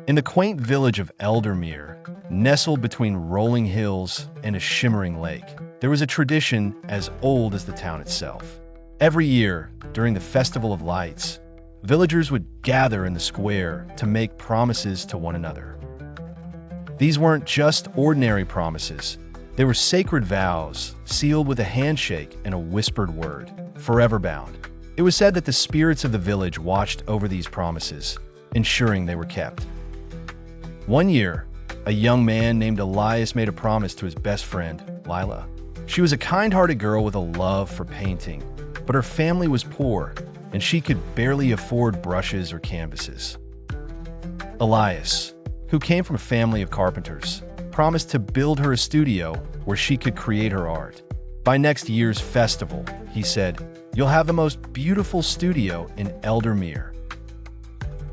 In the quaint village of Eldermere, nestled between rolling hills and a shimmering lake, there was a tradition as old as the town itself. Every year, during the Festival of Lights, villagers would gather in the square to make promises to one another. These weren't just ordinary promises. They were sacred vows, sealed with a handshake and a whispered word, Foreverbound. It was said that the spirits of the village watched over these promises, ensuring they were kept. One year, a young man named Elias made a promise to his best friend, Lila. She was a kind-hearted girl with a love for painting, but her family was poor, and she could barely afford brushes or canvases. Elias, who came from a family of carpenters, promised to build her a studio where she could create her art. By next year's festival, he said, "You'll have the most beautiful studio in Eldermere."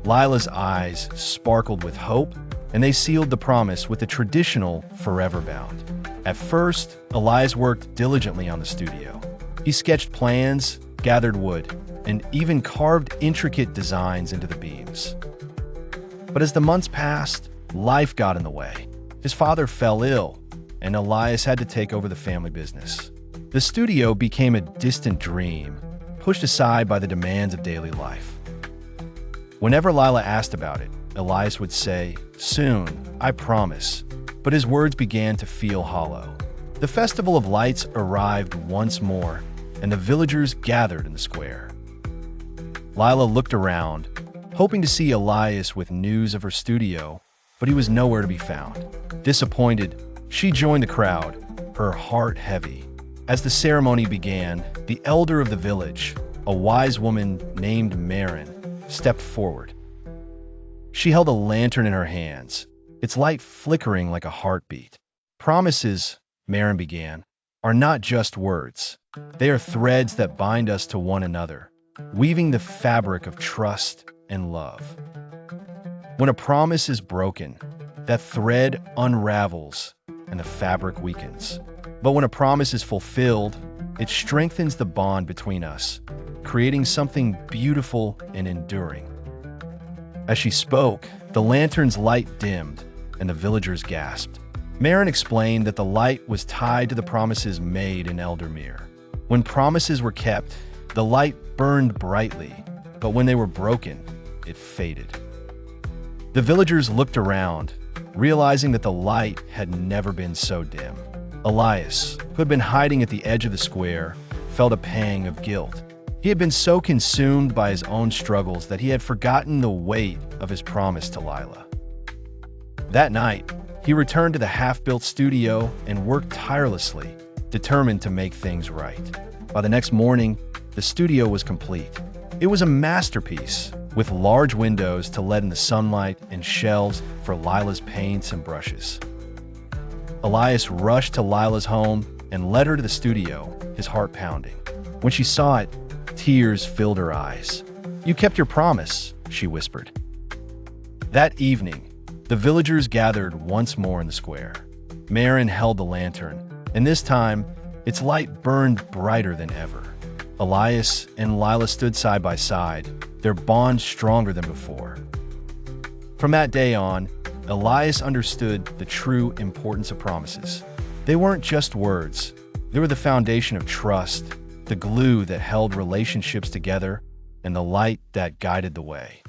Lila's eyes sparkled with hope, and they sealed the promise with the traditional Foreverbound. At first, Elias worked diligently on the studio. He sketched plans, gathered wood, and even carved intricate designs into the beams. But as the months passed, life got in the way. His father fell ill, and Elias had to take over the family business. The studio became a distant dream, pushed aside by the demands of daily life. Whenever Lila asked about it, Elias would say, "Soon, I promise," but his words began to feel hollow. The Festival of Lights arrived once more, and the villagers gathered in the square. Lila looked around, hoping to see Elias with news of her studio, but he was nowhere to be found. Disappointed, she joined the crowd, her heart heavy. As the ceremony began, the elder of the village, a wise woman named Marin, stepped forward. She held a lantern in her hands, its light flickering like a heartbeat. "Promises," Marin began, "are not just words. They are threads that bind us to one another, weaving the fabric of trust and love. When a promise is broken, that thread unravels and the fabric weakens. But when a promise is fulfilled, it strengthens the bond between us, creating something beautiful and enduring." As she spoke, the lantern's light dimmed, and the villagers gasped. Marin explained that the light was tied to the promises made in Eldermere. When promises were kept, the light burned brightly, but when they were broken, it faded. The villagers looked around, realizing that the light had never been so dim. Elias, who had been hiding at the edge of the square, felt a pang of guilt. He had been so consumed by his own struggles that he had forgotten the weight of his promise to Lila. That night, he returned to the half-built studio and worked tirelessly, determined to make things right. By the next morning, the studio was complete. It was a masterpiece, with large windows to let in the sunlight and shelves for Lila's paints and brushes. Elias rushed to Lila's home and led her to the studio, his heart pounding. When she saw it, tears filled her eyes. "You kept your promise," she whispered. That evening, the villagers gathered once more in the square. Marin held the lantern, and this time, its light burned brighter than ever. Elias and Lila stood side by side, their bond stronger than before. From that day on, Elias understood the true importance of promises. They weren't just words. They were the foundation of trust, the glue that held relationships together, and the light that guided the way.